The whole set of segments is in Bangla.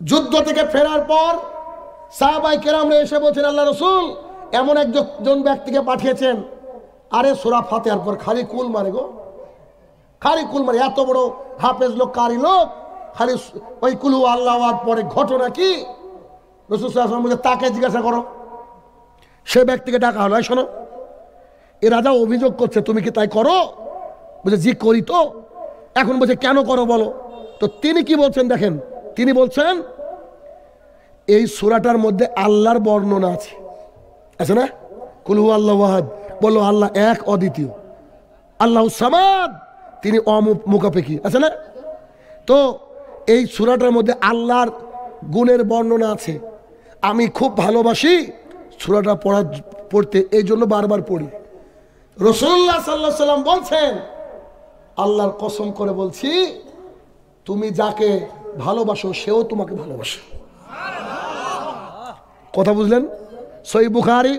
যুদ্ধ থেকে ফেরার পর সাহাবায়ে কেরামরা এসে বলছেন, আল্লাহ রাসূল এমন একজন ব্যক্তিকে পাঠিয়েছেন। আরে সূরা ফাতিহার পর খালি কুল মারে গো, খালি কুল মারে। এত বড় হাফেজ লোক, কারি লোক, খালি ওই কুল আল্লাহু আহাদ পরে। ঘটনা কি? রাসূল সাল্লাল্লাহু আলাইহি ওয়াসাল্লাম বলে, তাকে জিজ্ঞাসা করো। সে ব্যক্তিকে ডাকা হলো, শোনো এ রাজা অভিযোগ করছে, তুমি কি তাই করো? বলছে জি করি। তো এখন বলছে কেন করো বলো। তো তিনি কি বলছেন দেখেন, তিনি বলছেন এই সূরাটার মধ্যে আল্লাহর বর্ণনা আছে না? কুল হু আল্লাহু আহাদ, বলো আল্লাহ এক অদ্বিতীয়, আল্লাহু সামাদ, তিনি অমুখাপেক্ষী, আছে না? তো এই সূরাটার মধ্যে আল্লাহর গুণের বর্ণনা আছে। আমি খুব ভালোবাসি সূরাটা পড়তে, এই জন্য বারবার পড়ি। রাসূলুল্লাহ সাল্লাল্লাহু আলাইহি ওয়াসাল্লাম বলছেন, আল্লাহর কসম করে বলছি, তুমি যাকে ভালোবাসো সেও তোমাকে ভালোবাসে। কথা বুঝলেন? সহিহ বুখারী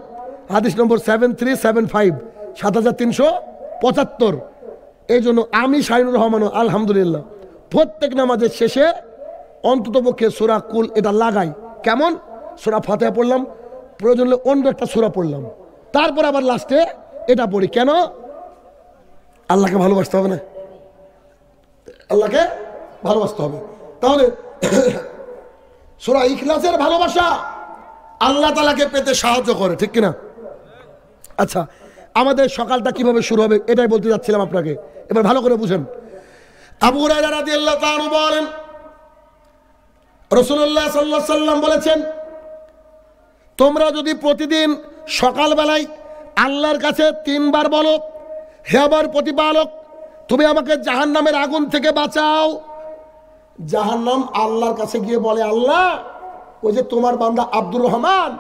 হাদিস নম্বর 7375, 7375। এই জন্য আমি শাহিনুর রহমান আলহামদুলিল্লাহ প্রত্যেক নামাজের শেষে অন্ততপক্ষে সূরা কুল এটা লাগাই। কেমন? সূরা ফাতিহা পড়লাম, প্রয়োজন হলে অন্য একটা সূরা পড়লাম, তারপর আবার লাস্টে এটা পড়ি। কেন? আল্লাহকে ভালোবাসতে হবে না? আল্লাহকে ভালোবাসতে হবে। তাহলে সূরা ইখলাসের ভালোবাসা আল্লাহ তাআলাকে পেতে সাহায্য করে, ঠিক কিনা? আচ্ছা, আমাদের সকালটা কিভাবে শুরু হবে এটাই বলতে যাচ্ছিলাম আপনাকে, এবার ভালো করে বুঝেন। আবু হুরায়রা রাদিয়াল্লাহু তাআলা বলেন, রাসূলুল্লাহ সাল্লাল্লাহু আলাইহি ওয়াসাল্লাম বলেছেন, তোমরা যদি প্রতিদিন সকালবেলায় আল্লাহর কাছে 3 বার বলো, হে আমার প্রতিপালক, তুমি আমাকে জাহান্নামের আগুন থেকে বাঁচাও। জাহান্নাম আল্লাহর কাছে গিয়ে বলে, আল্লাহ ওই যে তোমার বান্দা আব্দুর রহমান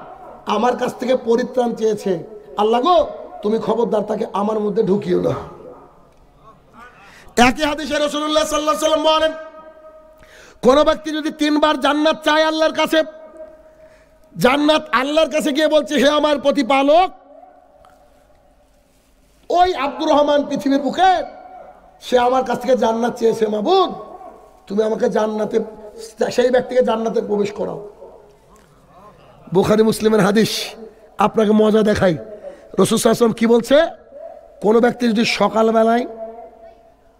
আমার কাছ থেকে পরিত্রাণ চেয়েছে, আল্লাহ গো তুমি খবরদার তাকে আমার মধ্যে ঢুকিও না। একই হাদিসে রাসূলুল্লাহ সাল্লাল্লাহু আলাইহি ওয়াসাল্লাম বলেন, কোন ব্যক্তি যদি 3 বার জান্নাত চায় আল্লাহর কাছে, জান্নাত আল্লাহর কাছে গিয়ে বলছে, হে আমার প্রতিপালক, ওই আব্দুর রহমান পৃথিবীর বুকে সে আমার কাছ থেকে জান্নাত চেয়েছে, মাবুদ তুমি আমাকে জান্নাতে, সেই ব্যক্তিকে জান্নাতে প্রবেশ করাও। বুখারী মুসলিমের হাদিস। আপনাকে মজা দেখাই, রাসূল সাল্লাল্লাহু আলাইহি ওয়াসাল্লাম কি বলছে? কোন ব্যক্তি যদি সকালবেলায়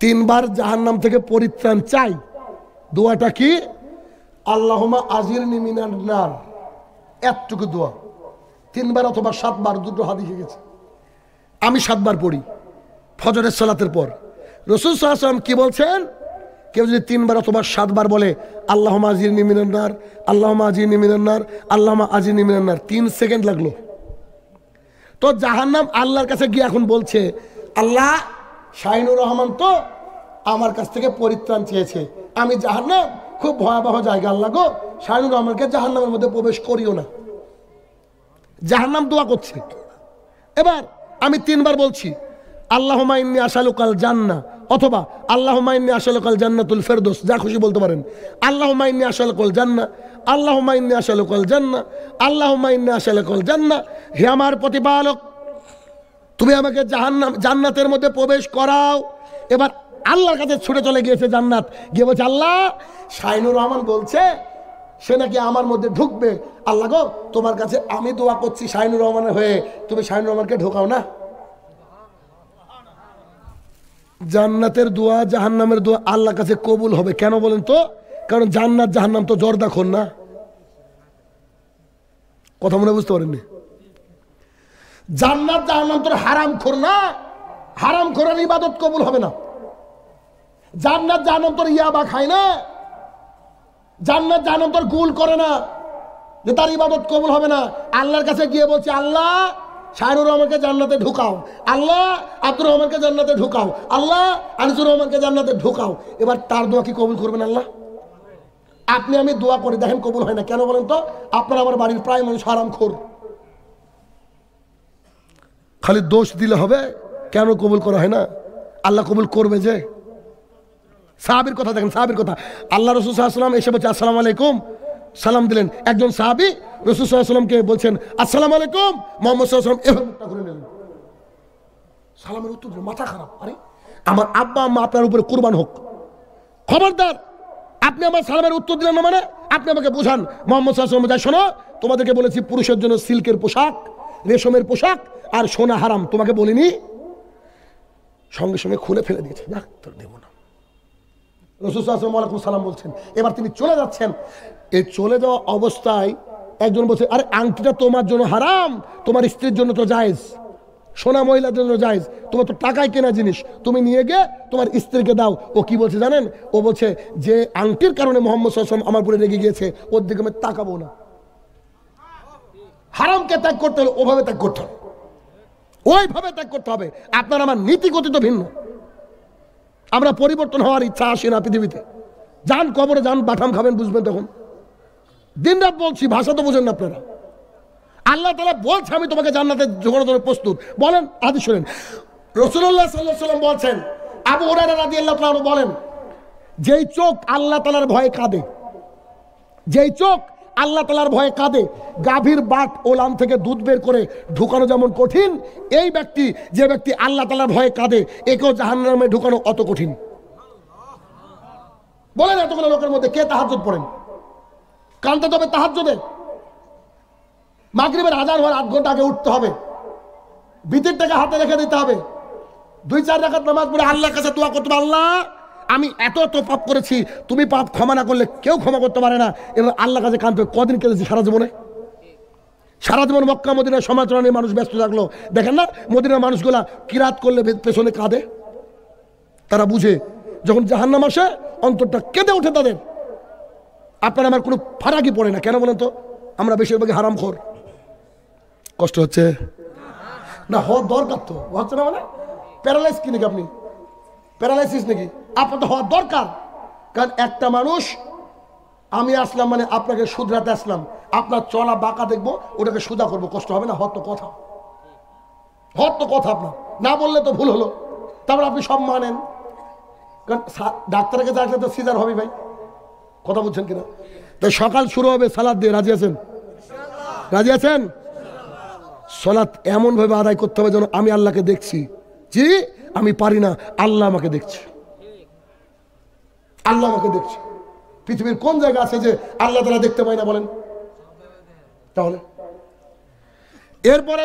3 বার জাহান্নাম থেকে পরিত্রাণ চাই, দোয়াটা কি? আল্লাহুম্মা আজিরনি মিনান নার, এতটুকু দোয়া 3 বার অথবা 7 বার, দুটো হাদিসে গেছে। আমি 7 বার পড়ি ফজরের সালাতের পর। রাসূল সাল্লাল্লাহু আলাইহি ওয়াসাল্লাম কি বলছেন? কেউ যদি 3 বার অথবা 7 বার বলে, আল্লাহুম্মা আজিরনি মিনান নার, আল্লাহুম্মা আজিরনি মিনান নার, আল্লাহুম্মা আজিরনি মিনান নার, 3 সেকেন্ড লাগলো। তো জাহান্নাম আল্লাহর কাছে গিয়ে এখন বলছে, আল্লাহ শাহিনুর রহমান তো আমার কাছ থেকে পরিত্রাণ চেয়েছে, আমি জাহান্নাম খুব ভয়াবহ জায়গা, আল্লাহ গো শাহিনুর রহমানকে জাহান্নামের মধ্যে প্রবেশ করিও না। জাহান্নাম দোয়া করছে। এবার আমি 3 বার বলছি, আল্লাহুম্মা ইন্নী আসালুকাল জান্নাহ, অথবা আল্লাহুম্মা ইন্নী আসালুকাল জান্নাতুল ফেরদৌস, যা খুশি বলতে পারেন। আল্লাহুম্মা ইন্নী আসালুকাল জান্নাহ, আল্লাহুম্মা ইন্নী আসালুকাল জান্নাহ, আল্লাহুম্মা ইন্নী আসালুকাল জান্নাহ, হে আমার প্রতিপালক তুমি আমাকে জান্নাতের মধ্যে প্রবেশ করাও। এবার আল্লাহর কাছে ছুটে চলে গিয়েছে জান্নাত, গিয়ে বলছে, আল্লাহ শাহিনুর রহমান বলছে সে নাকি আমার মধ্যে ঢুকবে, আল্লাহ গো তোমার কাছে আমি দোয়া করছি শাহিনুর রহমানের হয়ে, তুমি শাহিনুর রহমানকে ঢোকাও না। জান্নাতের দোয়া জাহান্নামের দোয়া আল্লাহর কাছে কবুল হবে কেন বলেন তো? কারণ জান্নাত জাহান্নাম তো জর্দাখোর না। কথা মনে বুঝতে পারেননি? জান্নাত জাহান্নাম তো হারামখোর না, হারামখোরের ইবাদত কবুল হবে না। জান্নাত জাহান্নাম তোর ইয়াবা খায় না, জান্নাত জাহান্নাম তোর গুল করে না, যে তার ইবাদত কবুল হবে না। আল্লাহর কাছে গিয়ে বলছে, আল্লাহ শাহিনুর রহমানকে জান্নাতে ঢুকাও, আল্লাহ আব্দুর রহমানকে জান্নাতে ঢুকাও, আল্লাহ আনিসুর রহমানকে জান্নাতে ঢুকাও। এবার তার দোয়া কি কবুল করবেন আল্লাহ? আপনি আমি দোয়া করে দেখেন কবুল হয় না কেন বলেন তো? আপনার আমার বাড়ির প্রায় মানুষ হারামখোর। খালি দোষ দিলে হবে? কেন কবুল করা হয় না? আল্লাহ কবুল করবে যে। সাহাবীর কথা দেখেন, সাহাবীর কথা। আল্লাহ রাসূল সাল্লাল্লাহু আলাইহি ওয়াসাল্লাম এসে বলছে, আসসালামু আলাইকুম, সালাম দিলেন। একজন সাহাবী রাসূল সাল্লাল্লাহু আলাইহি ওয়াসাল্লামকে বলছেন, আসসালামু আলাইকুম। মুহাম্মদ সাল্লাল্লাহু আলাইহি ওয়াসাল্লাম এভাবে মুখটা ঘুরে নিলেন, সালামের উত্তর দিলেন। মাথা খারাপ, আরে আমার আব্বা আম্মা আপনার উপরে কুরবান হোক, খবরদার আপনি আমার সালামের উত্তর দিলেন না, মানে আপনি আমাকে বোঝান। মোহাম্মদ সাল্লাল্লাহু আলাইহি ওয়াসাল্লাম, শোনো, তোমাদেরকে বলেছি পুরুষের জন্য সিল্কের পোশাক, রেশমের পোশাক আর সোনা হারাম, তোমাকে বলিনি? সঙ্গে সঙ্গে খুলে ফেলে দিয়েছে, না তোর দেব না। রাসূল সাল্লাল্লাহু আলাইহি ওয়ালাইকুম সালাম বলছেন, এবার তিনি চলে যাচ্ছেন। এই চলে যাওয়া অবস্থায় একজন বলছে, আরে আংটিটা তোমার জন্য হারাম, তোমার স্ত্রীর জন্য তো জায়েজ, সোনা মহিলাদের জন্য জায়েজ, তোমার তো টাকায় কেনা জিনিস, তুমি নিয়ে গিয়ে তোমার স্ত্রীকে দাও। ও কি বলছে জানেন? ও বলছে যে আংটির কারণে মুহাম্মদ সাল্লাল্লাহু আলাইহি ওয়াসাল্লাম আমার উপরে রেগে গিয়েছে, ওর দিকে আমি তাকাবো না। হারামকে ত্যাগ করতে হলে ওভাবে ত্যাগ করতে হবে, ওইভাবে ত্যাগ করতে হবে। আপনার আমার নীতি গতি তো ভিন্ন। আমরা পরিবর্তন হওয়ার ইচ্ছা আসে না পৃথিবীতে। যান কবরে যান, বাটাম খাবেন, বুঝবেন তখন। দিন রাত বলছি, ভাষা তো বোঝেন না আপনারা। আল্লাহ তাআলা বলছে আমি তোমাকে জান্নাতে ঢোকানোর জন্য প্রস্তুত। বলেন, হাদিস শুনেন। রাসূলুল্লাহ সাল্লাল্লাহু আলাইহি ওয়াসাল্লাম বলছেন, আবু হুরায়রা রাদিয়াল্লাহু তাআলা বলেন, যেই চোখ আল্লাহ তাআলার ভয়ে কাঁদে, যেই চোখ আল্লাহ তাআলার ভয়ে কাঁদে, গাভীর বাট ওলান থেকে দুধ বের করে ঢুকানো যেমন কঠিন, এই ব্যক্তি, যে ব্যক্তি আল্লাহ তাআলার ভয়ে কাঁদে, একেও জাহান্নামে ঢুকানো অত কঠিন। বলেন, এতগুলো লোকের মধ্যে কে তাহাজ্জুদ পড়েন? কাঁদতে হবে তাহাজ্জুদে। মাগরিবের আযান হওয়ার 8 ঘন্টা আগে উঠতে হবে, বিতিরটাকে হাতে রেখে দিতে হবে, 2-4 রাকাত নামাজ পড়ে আল্লাহর কাছে দোয়া করতে হবে, আল্লাহ আমি এত পাপ করেছি, তুমি পাপ ক্ষমা না করলে কেউ ক্ষমা করতে পারে না। এবার আল্লাহর কাছে কাঁদতে হবে। কদিন কেঁদেছি সারা জীবনে? সারা জীবন মক্কা মদিনার সমালোচনা নিয়ে মানুষ ব্যস্ত থাকলো। দেখেন না মদিনার মানুষগুলা কিরাত করলে পেছনে কাঁদে, তারা বুঝে যখন জাহান্নাম আসে অন্তরটা কেঁদে ওঠে তাদের। আপনার আমার কোনো ফারাকই পড়ে না। কেন বলেন তো? আমরা বেশিরভাগই হারামখোর। কষ্ট হচ্ছে না? হওয়ার দরকার তো, হচ্ছে না মানে? প্যারালাইজ কি নাকি আপনি? প্যারালাইসিস নাকি? আপনার তো হওয়ার দরকার। কারণ একটা মানুষ, আমি আসলাম মানে আপনাকে শুধরাতে আসলাম, আপনার চলা বাঁকা দেখবো, ওটাকে সুদা করবো, কষ্ট হবে না? হওয়ার তো কথা, হওয়ার তো কথা। আপনার না বললে তো ভুল হলো, তারপর আপনি সব মানেন। কারণ ডাক্তারের কাছে আসলে তো সিজার হবে ভাই, কথা বুঝছেন কিনা? তো সকাল শুরু হবে সালাত দিয়ে, রাজি আছেন? রাজি আছেন? সালাত এমন ভাবে আদায় করতে হবে যেন আমি আল্লাহকে দেখছি। জি, আমি পারি না, আল্লাহ আমাকে দেখছে, আল্লাহ আমাকে দেখছে। পৃথিবীর কোন জায়গা আছে যে আল্লাহ তাআলা দেখতে পায় না বলেন? তাহলে এরপরে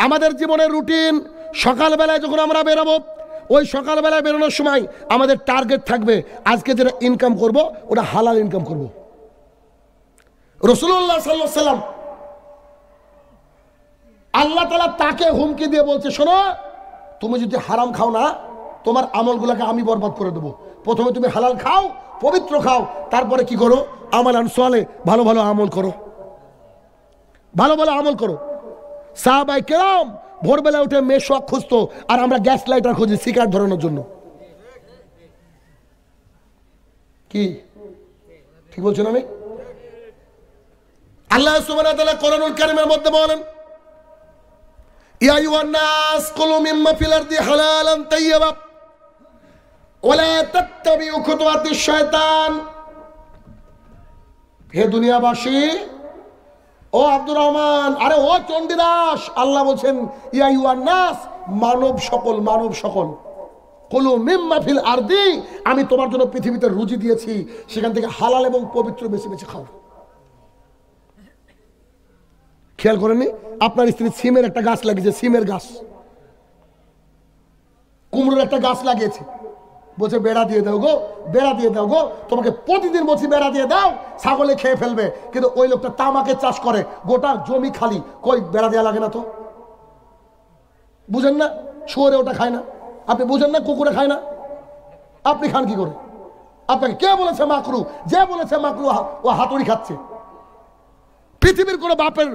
আমাদের জীবনের রুটিন, সকালবেলায় যখন আমরা বেরোবো, ওই সকালবেলায় বেরোনোর সময় আমাদের টার্গেট থাকবে আজকে যেটা ইনকাম করব ওটা হালাল ইনকাম করব। রাসূলুল্লাহ সাল্লাল্লাহু আলাইহি ওয়াসাল্লাম, আল্লাহ তাআলা তাকে হুমকি দিয়ে বলছে, শোনো, তুমি যদি হারাম খাও না, তোমার আমলগুলোকে আমি বরবাদ করে দেবো। প্রথমে তুমি হালাল খাও, পবিত্র খাও, তারপরে কি করো? আমালান সালেহ, ভালো ভালো আমল করো, ভালো ভালো আমল করো। সাহাবায়ে কেরাম ভোরবেলা উঠে মেশওয়াক খুঁজতো, আর আমরা গ্যাস লাইটার খুঁজি সিগারেট ধরানোর জন্য। কি ঠিক বলছেন আমি? আল্লাহ সুবহানাহু ওয়া তাআলা কোরআনুল কারীমের মধ্যে বলেন, ইয়া আইয়ুহান নাস কুলু মিম্মা ফিল আরদি হালালান তাইয়্যিবা ওয়া লা তাত্তাবিউ খুতুওয়াতিশ শায়তান। হে দুনিয়াবাসী, ও আব্দুর রহমান, আরে ও চণ্ডীদাস, আল্লাহ বলছেন ইয়া আইয়ুহান নাস, মানব সকল, মানব সকল, কুলু মিম্মা ফিল আরদি, আমি তোমার জন্য পৃথিবীতে রুজি দিয়েছি, সেখান থেকে হালাল এবং পবিত্র বেছে বেছে খাও। খেয়াল করেননি? আপনার স্ত্রী সিমের একটা গাছ লাগিয়েছে, সিমের গাছ, কুমড়োর একটা গাছ লাগিয়েছে, বলছে বেড়া দিয়ে দাও গো, বেড়া দিয়ে দাও গো, তোমাকে প্রতিদিন বলছি বেড়া দিয়ে দাও, ছাগলে খেয়ে ফেলবে। কিন্তু ওই লোকটা তামাকের চাষ করে, গোটা জমি খালি, কই বেড়া দেওয়া লাগে না তো? বুঝেন না? শুয়োরে ওটা খায় না, আপনি বুঝেন না? কুকুরে খায় না, আপনি খান কি করে? আপনাকে কে বলেছে মাকরু? যে বলেছে মাকরু ও হাতুড়ি খাচ্ছে। পৃথিবীর কোনো বাপের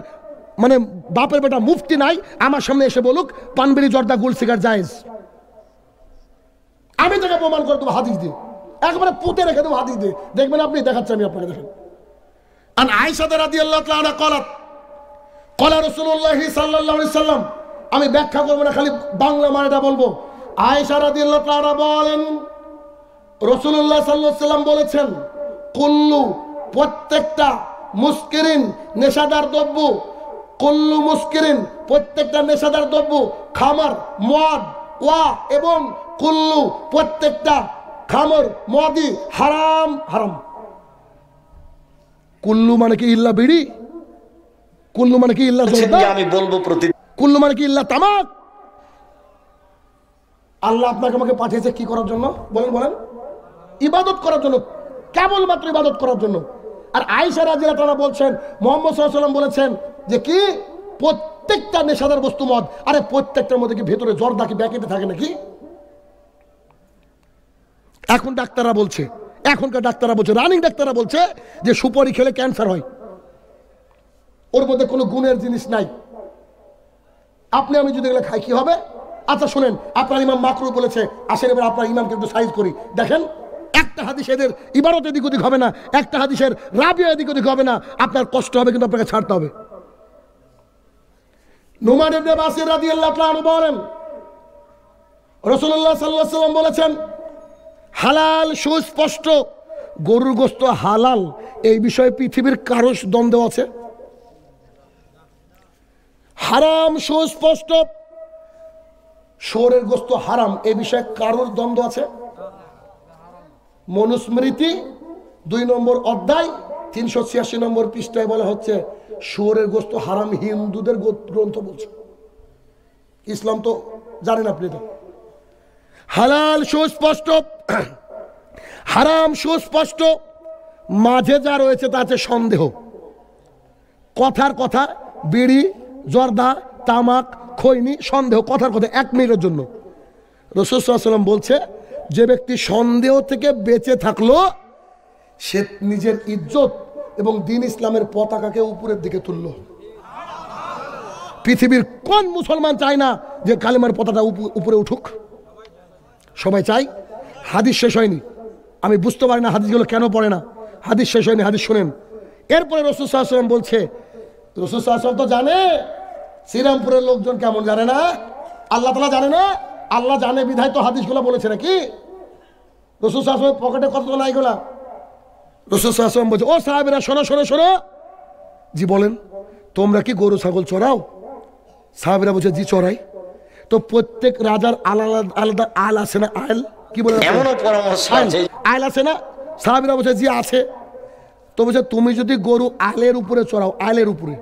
মানে বাপের বেটা মুফতি নাই আমার সামনে এসে বলুক পানবিড়ি, জর্দা, গোল, সিগারেট জায়েজ। আমি তাকে প্রমাণ করে দেবো হাদিস দিয়ে, একবারে পুঁতে রেখে দেবো হাদিস দিয়ে, দেখবেন আপনি, দেখাচ্ছি আমি আপনাকে, দেখেন। আন আয়েশা রাদিয়াল্লাহু তাআলা আনহা ক্বালাত ক্বালা রাসূলুল্লাহ সাল্লাল্লাহু আলাইহি ওয়াসাল্লাম, আমি ব্যাখ্যা করব না, খালি বাংলা মানেটা বলবো। আয়েশা রাদিয়াল্লাহু তাআলা বলেন, রাসূলুল্লাহ সাল্লাল্লাহু আলাইহি ওয়াসাল্লাম বলেছেন, কুল্লু, প্রত্যেকটা মুস্কিরিন, নেশাদার দ্রব্য, কুল্লু মুস্কিরিন, প্রত্যেকটা নেশাদার দ্রব্য, খামার, মদ, ওয়া এবং কুল্লু, প্রত্যেকটা খামর, মদি হারাম হারাম। কুল্লু মানে কি ইল্লা বিড়ি? কুল্লু মানে কি ইল্লা জর্দা? আমি বলবো প্রতি কুল্লু মানে কি ইল্লা তামাক? আল্লাহ আপনাকে আমাকে পাঠিয়েছে কি করার জন্য? বলেন বলেন। ইবাদত করার জন্য, কেবলমাত্র ইবাদত করার জন্য। আর আয়েশা রাদিয়াল্লাহু তাআলা বলছেন মুহাম্মদ সাল্লাল্লাহু আলাইহি ওয়াসাল্লাম বলেছেন যে কি প্রত্যেকটা নেশাদার বস্তু মদ, আরে প্রত্যেকটার মধ্যে কি ভেতরে জর্দা কি ব্যাকেটে থাকে নাকি? এখন ডাক্তাররা বলছে, এখনকার ডাক্তাররা বলছে, রানিং ডাক্তাররা বলছে যে সুপারি খেলে ক্যান্সার হয়, ওর মধ্যে কোনো গুণের জিনিস নাই। আপনি আমি যদি এগুলো খাই কি হবে? আচ্ছা শুনেন, আপনার ইমাম মাকরু বলেছে, আসেন এবার আপনার ইমামকে একটু সাইজ করি। দেখেন একটা হাদিস এদের ইবারত এদিক ওদিক হবে না, একটা হাদিসের রাবিয়া এদিক ওদিক হবে না, আপনার কষ্ট হবে কিন্তু আপনাকে ছাড়তে হবে। নুমান ইবনে বাসির রাদিয়াল্লাহু তাআলা আনহু বলেন রাসূলুল্লাহ সাল্লাল্লাহু আলাইহি ওয়াসাল্লাম বলেছেন হালাল সুস্পষ্ট গরুর গোশত হালাল, এই বিষয়ে পৃথিবীর কারো দ্বন্দ্ব আছে? হারাম সুস্পষ্ট শুয়োরের গোশত হারাম, এই বিষয়ে কারোর দ্বন্দ্ব আছে? মনুস্মৃতি 2 নম্বর অধ্যায় 386 নম্বর পৃষ্ঠায় বলা হচ্ছে শুয়োরের গোশত হারাম, হিন্দুদের গ্রন্থ বলছে। ইসলাম তো জানেন আপনি, তো হালাল সুস্পষ্ট, হারাম সুস্পষ্ট, মাঝে যা রয়েছে তাতে সন্দেহ। কথার কথা, বিড়ি জর্দা তামাক খৈনি সন্দেহ, কথার কথা 1 মিনিটের জন্য। রাসূল সাল্লাল্লাহু আলাইহি ওয়াসাল্লাম বলছে যে ব্যক্তি সন্দেহ থেকে বেঁচে থাকলো সে নিজের ইজ্জত এবং দ্বীন ইসলামের পতাকাকে উপরের দিকে তুললো। পৃথিবীর কোন মুসলমান চায় না যে কালেমার পতাকা উপরে উঠুক? সবাই চাই। হাদিস শেষ হয়নি, আমি বুঝতে পারি না হাদিসগুলো কেন পড়ে না। হাদিস শেষ হয়নি, হাদিস শুনেন। এরপরে রাসূল সাল্লাল্লাহু আলাইহি ওয়াসাল্লাম বলছে, রাসূল সাল্লাল্লাহু আলাইহি ওয়াসাল্লাম তো জানে শ্রীরামপুরের লোকজন কেমন, জানে না? আল্লাহ তাআলা জানে না? আল্লাহ জানে বিধায় তো হাদিসগুলো বলেছে নাকি? রাসূল সাল্লাল্লাহু আলাইহি ওয়াসাল্লাম পকেটে কত নাই গোলা। রাসূল সাল্লাল্লাহু আলাইহি ওয়াসাল্লাম বলছে, ও সাহাবীরা শোনো শোনো শোনো। জি বলেন, তোমরা কি গরু ছাগল চড়াও? সাহাবীরা বলছে জি চড়াই। তো প্রত্যেক রাজার আলাদা আলাদা আল আছে না? আল কি বলে, এমনও পরামর্শ আছে, আল আছে না? সাহাবীরা বলছে জি আছে। তো বলছে তুমি যদি গরু আলের উপরে চড়াও, আলের উপরে,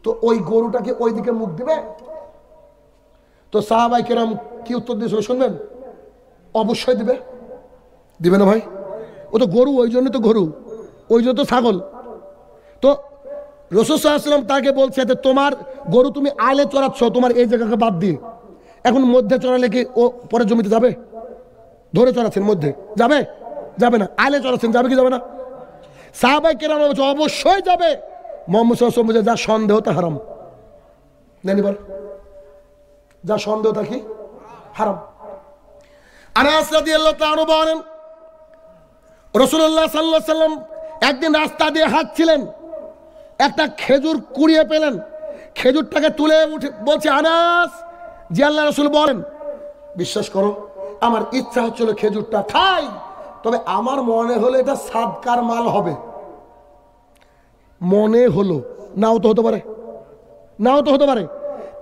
তো ওই গরুটাকে ওই দিকে মুখ দিবে? তো সাহাবায়ে কেরাম কি উত্তর দিয়েছিল শুনবেন? অবশ্যই দিবে। দিবে না ভাই? ও তো গরু, ওই জন্য তো গরু, ওই জন্য তো ছাগল। তো রাসূল সাল্লাল্লাহু আলাইহি ওয়াসাল্লাম তাকে বলছে যে তোমার গরু তুমি আলে চড়াচ্ছ, তোমার এই জায়গাকে বাদ দিয়ে, এখন মধ্যে চড়ালে কি ও পরে জমিতে যাবে? ধরে চড়াচ্ছেন মধ্যে, যাবে? যাবে না। আলে চড়াচ্ছেন, যাবে কি যাবে না? সাহাবায়ে কেরাম বলছে অবশ্যই যাবে। মুহাম্মদ সাল্লাল্লাহু আলাইহি ওয়াসাল্লাম বলছে যা সন্দেহ তা হারাম। নেন এবার, যা সন্দেহ তা কি? হারাম। আনাস রাদিয়াল্লাহু তাআলা আনহু বলেন রাসূলুল্লাহ সাল্লাল্লাহু আলাইহি ওয়াসাল্লাম একদিন রাস্তা দিয়ে হাঁটছিলেন, একটা খেজুর কুড়িয়ে পেলেন, খেজুরটাকে তুলে উঠে বলছে আনাস, জি আল্লাহ রাসূল বলেন, বিশ্বাস করো আমার ইচ্ছা হচ্ছিল খেজুরটা খাই, তবে আমার মনে হলো এটা সাদকার মাল হবে। মনে হলো, নাও তো হতে পারে, নাও তো হতে পারে।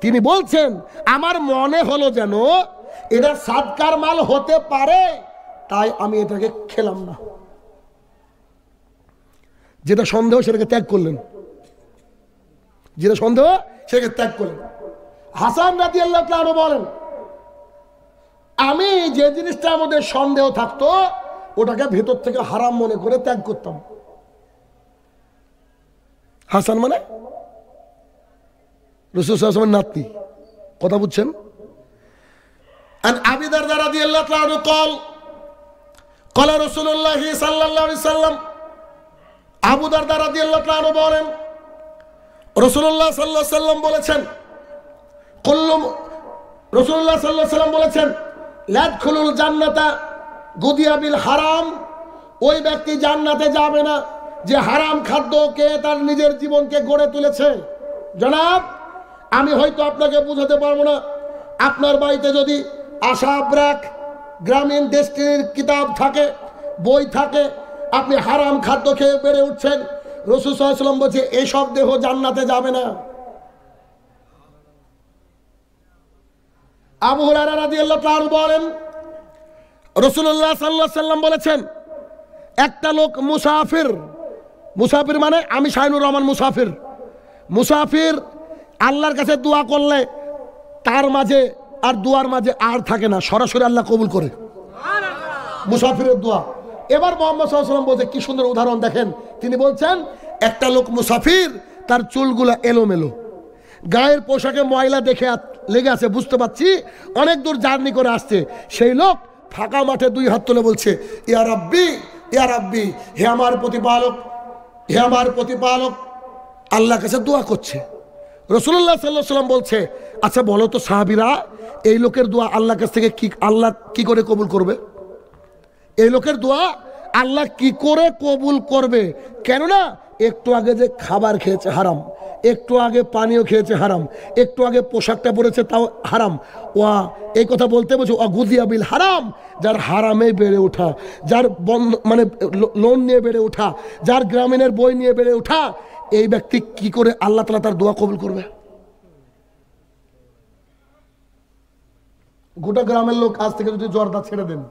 তিনি বলছেন আমার মনে হলো যেন এটা সাদকার মাল হতে পারে, তাই আমি এটাকে খেলাম না। যেটা সন্দেহ সেটাকে ত্যাগ করলেন, যেটা সন্দেহ সেটাকে ত্যাগ করলেন। হাসান রাদিয়াল্লাহু তাআলা আনহু বলেন আমি যে জিনিসটা আমাদের সন্দেহ থাকতো ওটাকে ভেতর থেকে হারাম মনে করে ত্যাগ করতাম। হাসান মানে রাসূল সাল্লাল্লাহু আলাইহি ওয়াসাল্লামের নাতি, কথা বুঝছেন? আন আবি দারদা রাদিয়াল্লাহু তাআলা আনহু قال قال رسول الله صلى الله عليه وسلم, আবু দারদা রাদিয়াল্লাহু তাআলা আনহু বলেন রাসূলুল্লাহ সাল্লাল্লাহু আলাইহি ওয়াসাল্লাম বলেছেন, রাসূলুল্লাহ সাল্লাল্লাহু আলাইহি ওয়াসাল্লাম বলেছেন লা ইয়াদখুলুল জান্নাতা গুদিয়া বিল হারাম, ওই ব্যক্তি জান্নাতে যাবে না যে হারাম খাদ্যকে তার নিজের জীবনকে গড়ে তুলেছে। জনাব, আমি হয়তো আপনাকে বুঝাতে পারবো না, আপনার বাড়িতে যদি আশা ব্র্যাক গ্রামীণ ডেস্টিনির কিতাব থাকে, বই থাকে, আপনি হারাম খাদ্য খেয়ে বেড়ে উঠছেন, রাসূল সাল্লাল্লাহু আলাইহি ওয়াসাল্লাম বলছে এসব দেহ জান্নাতে যাবে না। আবু হুরায়রা রাদিয়াল্লাহু তাআলা বলেন রাসূলুল্লাহ সাল্লাল্লাহু আলাইহি সাল্লাম বলেছেন, একটা লোক মুসাফির, মুসাফির মানে আমি শাহিনুর রহমান মুসাফির, মুসাফির আল্লাহর কাছে দোয়া করলে তার মাঝে আর দোয়ার মাঝে আর থাকে না, সরাসরি আল্লাহ কবুল করে মুসাফিরের দোয়া। এবার মুহাম্মদ সাল্লাল্লাহু আলাইহি ওয়াসাল্লাম বলছে, কি সুন্দর উদাহরণ দেখেন, তিনি বলছেন একটা লোক মুসাফির, তার চুলগুলা এলোমেলো, গায়ের পোশাকে ময়লা দেখে লেগে আছে, বুঝতে পারছি অনেক দূর জার্নি করে আসছে। সেই লোক ফাঁকা মাঠে দুই হাত তুলে বলছে, ইয়া রাব্বি ইয়া রাব্বি, হে আমার প্রতিপালক, হে আমার প্রতিপালক, আল্লাহর কাছে দোয়া করছে। রাসূলুল্লাহ সাল্লাল্লাহু আলাইহি ওয়াসাল্লাম বলছে, আচ্ছা বলো তো সাহাবীরা, এই লোকের দোয়া আল্লাহর কাছ থেকে কি আল্লাহ কি করে কবুল করবে? এই লোকের দোয়া আল্লাহ কি করে কবুল করবে? কেননা একটু আগে যে খাবার খেয়েছে হারাম, একটু আগে পানীয় খেয়েছে হারাম, একটু আগে পোশাকটা পরেছে তাও হারাম। ওয়া এই কথা বলতে বলছে অগুদিয়া বিল হারাম, যার হারামে বেড়ে ওঠা, যার মানে লোন নিয়ে বেড়ে ওঠা, যার গ্রামীণের বই নিয়ে বেড়ে ওঠা, এই ব্যক্তি কি করে আল্লাহ তাআলা তার দোয়া কবুল করবে? গোটা গ্রামের লোক আজ থেকে যদি জর্দা ছেড়ে দেন,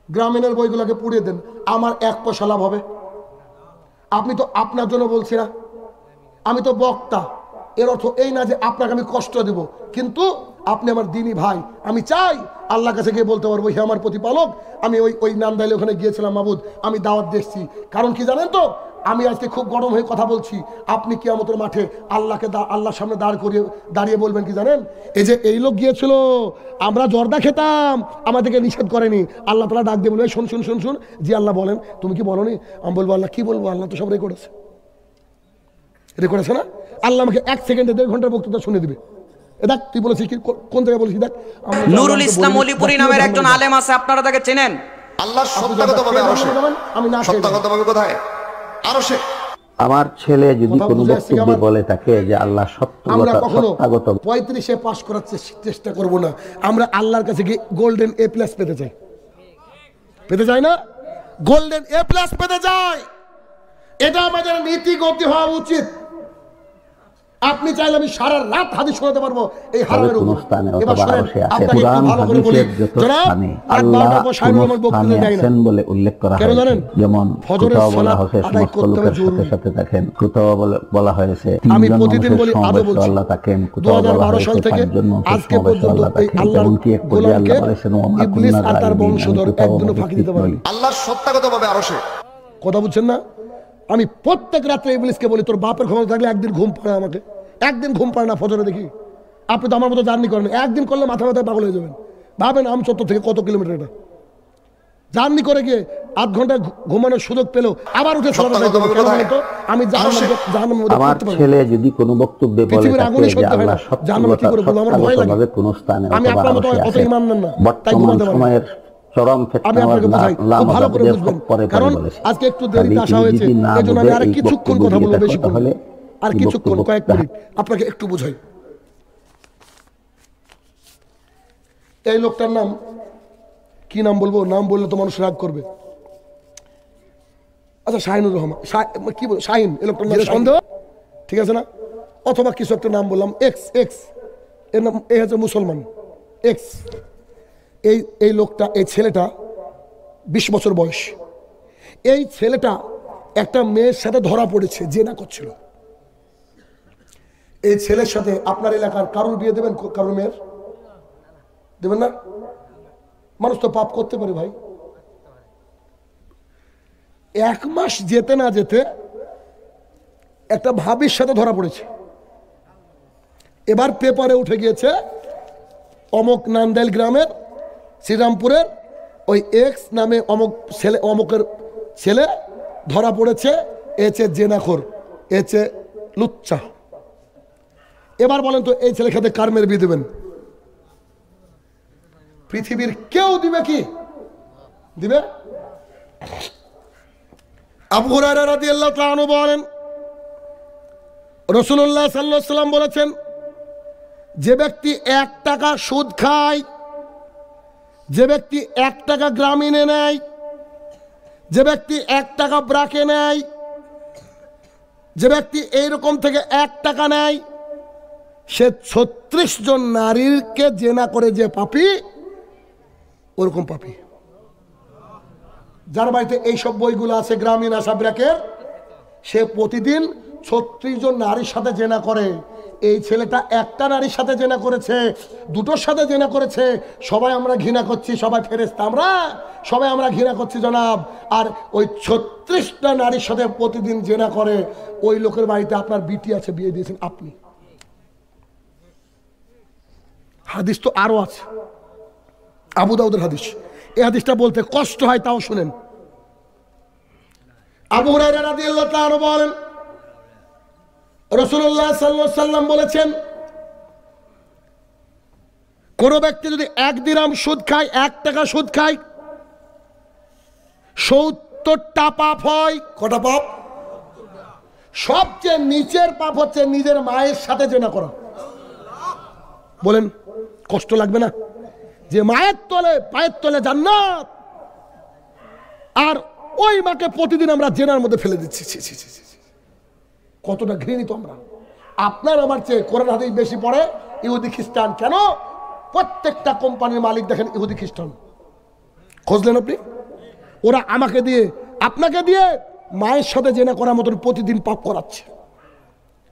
গ্রামীণের বইগুলোকে পুড়িয়ে দেন, আমার 1 পয়সা লাভ হবে? আপনি তো আপনার জন্য বলছি না, আমি তো বক্তা, এর অর্থ এই না যে আপনাকে আমি কষ্ট দেব, কিন্তু আপনি আমার দিনী ভাই, আমি চাই আল্লাহর কাছে গিয়ে বলতে পারবো, হে আমার প্রতিপালক, আমি ওই নান্দাইলে ওখানে গিয়েছিলাম মাবুদ, আমি দাওয়াত দিয়েছি। কারণ কি জানেন তো, আমি আজকে খুব গরম হয়ে কথা বলছি, আপনি কিয়ামতের মাঠে আল্লাহকে আল্লাহর সামনে দাঁড়িয়ে বলবেন কি জানেন, এই যে এই লোক গিয়েছিল, আমরা জর্দা খেতাম, আমাদেরকে নিষেধ করেনি, আল্লাহ তাআলা ডাক দিয়ে বলবে, শুন শুন শুন শুন, জি আল্লাহ বলেন, তুমি কি বলনি? আমি বলবো, আল্লাহ কি বলবো, আল্লাহ তো সব রেকর্ড আছে, রেকর্ড আছে না? আল্লাহ আমাকে 1 সেকেন্ডে 1.5 ঘন্টার বক্তৃতা শুনে দিবে। দেখ তুই বলেছিস কি, কোন জায়গায় বলেছিস, দেখ। নুরুল ইসলাম অলিপুরি নামের একজন আলেম আছে, আপনারা তাকে চেনেন? আল্লাহ সত্যগতভাবে আরশে, আমি না সত্যগতভাবে কোথায়? আরশে। আমার ছেলে যদি কোনো বক্তব্যে বলে থাকে যে আল্লাহ আমরা কখনো সত্যগত 35-এ পাস করার চেষ্টা করব না, আমরা আল্লাহর কাছে গিয়ে গোল্ডেন A+ পেতে চাই, পেতে চাই না? গোল্ডেন A+ পেতে চাই, এটা আমাদের নীতি গতি হওয়া উচিত। আপনি চাইলে আমি সারা রাত হাদিস শোনাতে পারবো এই হারামের উপর। এবার শুনেন, আপনাকে একটু ভালো করে বলি, জনাব আল্লাহ আছেন বলে উল্লেখ করা হয়েছে, যেমন ফজরের সালাত আদায় করতে হবে জরুরি, সাথে দেখেন কুতুবা বলা হয়েছে আমি প্রতিদিন বলি, আদৌ বলছি আল্লাহ তাকেন 2012 সাল থেকে আজকে পর্যন্ত এই আল্লাহর গোলামকে ইবলিস আর তার বংশধর একদিনও ফাঁকি দিতে পারেনি। আল্লাহ সত্যগতভাবে আরশে। কথা বুঝছেন না? আমি প্রত্যেক রাত্রে ইবলিসকে বলি, তোর বাপের ক্ষমতা থাকলে একদিন ঘুম পাড়া, আমাকে একদিন ঘুম পাড়ে না ফজরে দেখি। আপনি তো আমার মতো জার্নি করেন, একদিন করলে মাথা মাথায় পাগল হয়ে যাবেন। ভাবেন আমচত্বর থেকে কত কিলোমিটার এটা, জার্নি করে গিয়ে 8 ঘন্টা ঘুমানোর সুযোগ পেল, আবার উঠে আমি আমার ছেলে যদি কোনো বক্তব্যে বলে থাকে যে আল্লাহ সত্যভাবে কোন স্থানে, আমি আপনার মতো অত ইমানদার না, তাই বর্তমান ঘুমাতে সময়ের চরম আমি আপনাকে বোঝাই, খুব ভালো করে বুঝবেন, কারণ আজকে একটু দেরিতে আসা হয়েছে, এই জন্য আমি আর কিছুক্ষণ কথা বলবো, বেশি হলে আর কিছুক্ষণ, কয়েক মিনিট আপনাকে একটু বুঝাই। এই লোকটার নাম কি, নাম বলবো? নাম বললে তো মানুষ রাগ করবে। আচ্ছা শাহিনুর রহমান, কি বল, শাহিন, এই লোকটার নাম সন্দেহ, ঠিক আছে না? অথবা কিছু একটা নাম বললাম, এক্স, এর নাম, এই হচ্ছে মুসলমান এক্স। এই লোকটা, এই ছেলেটা 20 বছর বয়স। এই ছেলেটা একটা মেয়ের সাথে ধরা পড়েছে, জেনা করছিল। এই ছেলের সাথে আপনার এলাকার কারোর বিয়ে দেবেন? কারোর মেয়ের দেবেন না? মানুষ তো পাপ করতে পারে ভাই। 1 মাস যেতে না যেতে একটা ভাবির সাথে ধরা পড়েছে। এবার পেপারে উঠে গিয়েছে, অমক নান্দাইল গ্রামের শ্রীরামপুরের ওই এক্স নামে অমকের ছেলে ধরা পড়েছে, এছে জেনাখোর, এছে লুচ্চা। এবার বলেন তো, এই ছেলের সাথে কার মেয়ের বিয়ে দেবেন? পৃথিবীর কেউ দিবে কি? দিবে? আবু হুরায়রা রাদিয়াল্লাহু তাআলা আনহু বলেন, রাসূলুল্লাহ সাল্লাল্লাহু আলাইহি ওয়াসাল্লাম বলেছেন, যে ব্যক্তি 1 টাকা সুদ খায়, যে ব্যক্তি 1 টাকা গ্রামীণে নেয়, যে ব্যক্তি 1 টাকা ব্রাকে নেয়, যে ব্যক্তি এইরকম থেকে 1 টাকা নেয়, সে 36 জন নারীকে জেনা করে যে পাপী, ওরকম পাপী। যার বাড়িতে এইসব বইগুলো আছে গ্রামীণ আসাব্রাকের, সে প্রতিদিন 36 জন নারীর সাথে জেনা করে। এই ছেলেটা একটা নারীর সাথে জেনা করেছে, দুটোর সাথে জেনা করেছে। সবাই আমরা ঘৃণা করছি, সবাই ফেরেশতা, সবাই আমরা ঘৃণা করছি জনাব। আর ওই 36টা নারীর সাথে প্রতিদিন জেনা করে, ওই লোকের বাড়িতে আপনার বিটি আছে, বিয়ে দিয়েছেন আপনি। হাদিস তো আরো আছে, আবু দাউদের হাদিস। এই হাদিসটা বলতে কষ্ট হয়, তাও শুনেন। আবু হুরায়রা রাদিয়াল্লাহু তাআলা বলেন, রাসূলুল্লাহ সাল্লাল্লাহু আলাইহি ওয়াসাল্লাম বলেছেন, কোন ব্যক্তি যদি 1 দিরহাম সুদ খায়, 1 টাকা সুদ খায়, 70টা পাপ হয়। কটা পাপ? সবচেয়ে নিচের পাপ হচ্ছে নিজের মায়ের সাথে জেনা করা। বলেন কষ্ট লাগবে না? যে মায়ের তলে, পায়ের তলে জান্নাত, আর ওই মাকে প্রতিদিন আমরা জেনার মধ্যে ফেলে দিচ্ছি। কতটা ঘৃণিত আমরা। আপনার আমার চেয়ে কোরআন হাদিস বেশি পড়ে ইহুদি খ্রিস্টান। কেন? প্রত্যেকটা কোম্পানির মালিক দেখেন ইহুদি খ্রিস্টান। খুঁজলেন আপনি? ওরা আমাকে দিয়ে, আপনাকে দিয়ে মায়ের সাথে জেনা করার মতন প্রতিদিন পাপ করাচ্ছে।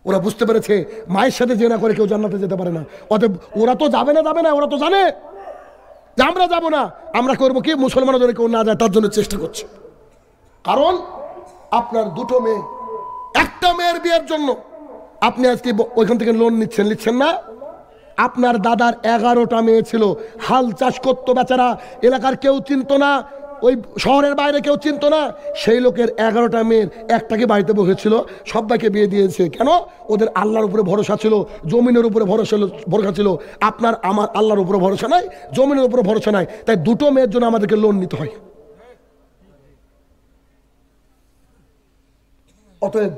ওরা বুঝতে পেরেছে মায়ের সাথে জেনা করে কেউ জান্নাতে যেতে পারে না। অতএব ওরা তো যাবে না, ওরা তো জানে যে আমরা যাবো না। আমরা করবো কি? মুসলমানরা যদি কেউ না যায় তার জন্য চেষ্টা করছে। কারণ আপনার দুটো মেয়ে, একটা মেয়ের বিয়ের জন্য আপনি আজকে ওইখান থেকে লোন নিচ্ছেন না? আপনার দাদার 11টা মেয়ে ছিল, হাল চাষ করতো বেচারা, এলাকার কেউ চিনতো না, ওই শহরের বাইরে কেউ চিনতো না। সেই লোকের 11টা মেয়ের একটাকে বাড়িতে বসেছিল, সবাইকে বিয়ে দিয়েছে। কেন? ওদের আল্লাহর উপরে ভরসা ছিল, জমিনের উপরে ভরসা ছিল। আপনার আমার আল্লাহর উপরে ভরসা নাই, জমিনের উপরে ভরসা নাই, তাই দুটো মেয়ের জন্য আমাদেরকে লোন নিতে হয়। অতএব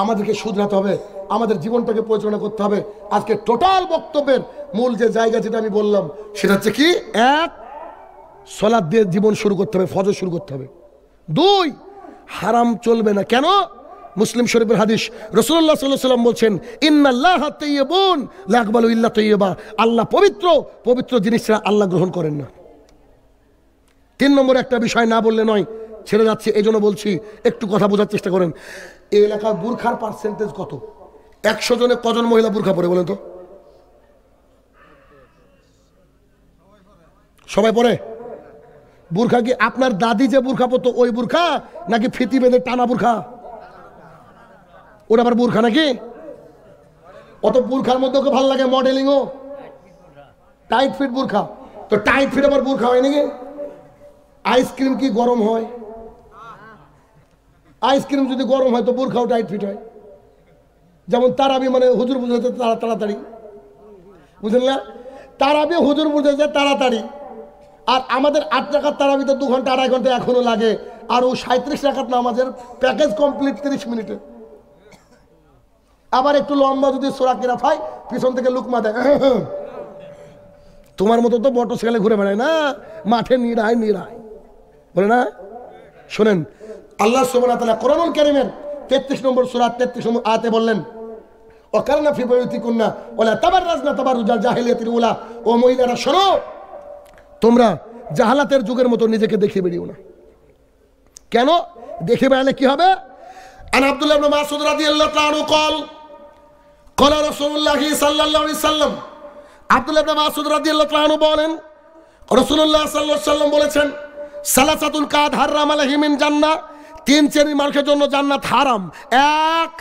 আমাদেরকে শুধরাতে হবে, আমাদের জীবনটাকে পরিচালনা করতে হবে। আজকে টোটাল বক্তব্যের মূল যে জায়গা যেটা আমি বললাম সেটা হচ্ছে কি? 1, সালাত দিয়ে জীবন শুরু করতে হবে, ফজর শুরু করতে হবে। 2, হারাম চলবে না। কেন? মুসলিম শরীফের হাদিস, রাসূলুল্লাহ সাল্লাল্লাহু আলাইহি ওয়াসাল্লাম বলছেন, ইন্নাল্লাহা তাইয়্যিবুন লা ইয়াকবালু ইল্লা তাইয়্যিবা। আল্লাহ পবিত্র, পবিত্র জিনিস ছাড়া আল্লাহ গ্রহণ করেন না। 3 নম্বর একটা বিষয় না বললে নয়, ছেড়ে যাচ্ছে, এই জন্য বলছি, একটু কথা বোঝার চেষ্টা করেন। এই এলাকার বুরখার পার্সেন্টেজ কত? 100 জনে কজন মহিলা বুরখা পরে বলেন তো? সবাই পরে? বুরখা কি আপনার দাদি যে বুরখা পরতো ওই বুরখা, নাকি ফিতি বেঁধে টানা বুরখা? ওটা আবার বুরখা নাকি? অত বুরখার মধ্যে ওকে ভালো লাগে মডেলিংও, টাইট ফিট বুরখা। তো টাইট ফিট আবার বুরখা হয় নাকি? আইসক্রিম কি গরম হয়? আইসক্রিম যদি গরম হয় তো বুরখাও টাইট ফিট হয়। যেমন তারাবি, মানে হুজুর বুঝাতে তাড়াতাড়ি, বুঝলেন না? তারাবি হুজুর বুঝেছে তাড়াতাড়ি, আর আমাদের 8 টাকার তারাবিতে 2 ঘন্টা 2.5 ঘন্টা এখনো লাগে। আর ও 37 টাকার নামাজের প্যাকেজ কমপ্লিট 30 মিনিটে। আবার একটু লম্বা যদি সোরা কিরা পাই, পিছন থেকে লুকমা দেয়। তোমার মতো তো মোটরসাইকেলে ঘুরে বেড়ায় না, মাঠে নিরায় বলে না? শোনেন, আল্লাহ সুবহানাহু ওয়া তাআলা কোরআনুল কারীমের 33 নম্বর সূরা 33 নম্বর আয়াতে বললেন, ওয়াকারনা ফি বুয়ুতিকুন্না ওয়ালা তাবাররাজনা তাবাররুজাল জাহিলিয়াতিল উলা। ও মহিলারা শোনো, তোমরা জাহালাতের যুগের মতো নিজেকে দেখিয়ে বেরিও না। কেন দেখে বেড়ালে কি হবে? আন আব্দুল্লাহ ইবনে মাসউদ রাদিয়াল্লাহু তাআলা আনহু قال قال রাসূলুল্লাহ সাল্লাল্লাহু আলাইহি সাল্লাম, আব্দুল্লাহ ইবনে মাসউদ রাদিয়াল্লাহু তাআলা আনহু বলেন, রাসূলুল্লাহ সাল্লাল্লাহু আলাইহি সাল্লাম বলেছেন, সালাসাতুন কাদ হারাম আলাইহিম মিন জান্নাহ, 3 শ্রেণীর মানুষের জন্য জান্নাত হারাম। 1,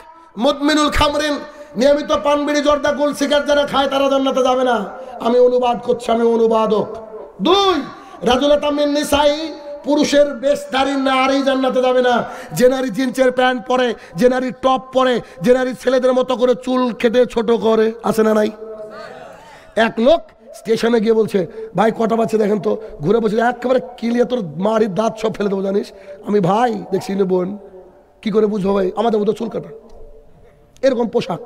মুদমিনুল খামরিন, নিয়মিত পান বিড়ি জর্দা গুল সিগারেট যারা খায় তারা জান্নাতে যাবে না। আমি অনুবাদ করছি, আমি অনুবাদক। 2, রাজুলাতাম মিন নিসাই, পুরুষের বেশধারী নারী জান্নাতে যাবে না। যে নারী জিন্সের প্যান্ট পরে, যে নারী টপ পরে, যে নারী ছেলেদের মতো করে চুল কেটে ছোট করে, আছে না নাই? এক লোক স্টেশনে গিয়ে বলছে, ভাই কটা বাচ্চা দেখেন তো, ঘুরে বলছে একেবারে কিলিয়ে তোর মারির দাঁত সব ফেলে দেবো জানিস। আমি ভাই দেখছি না বোন, কি করে বুঝবো ভাই, আমাদের মতো চুল কাটা, এরকম পোশাক।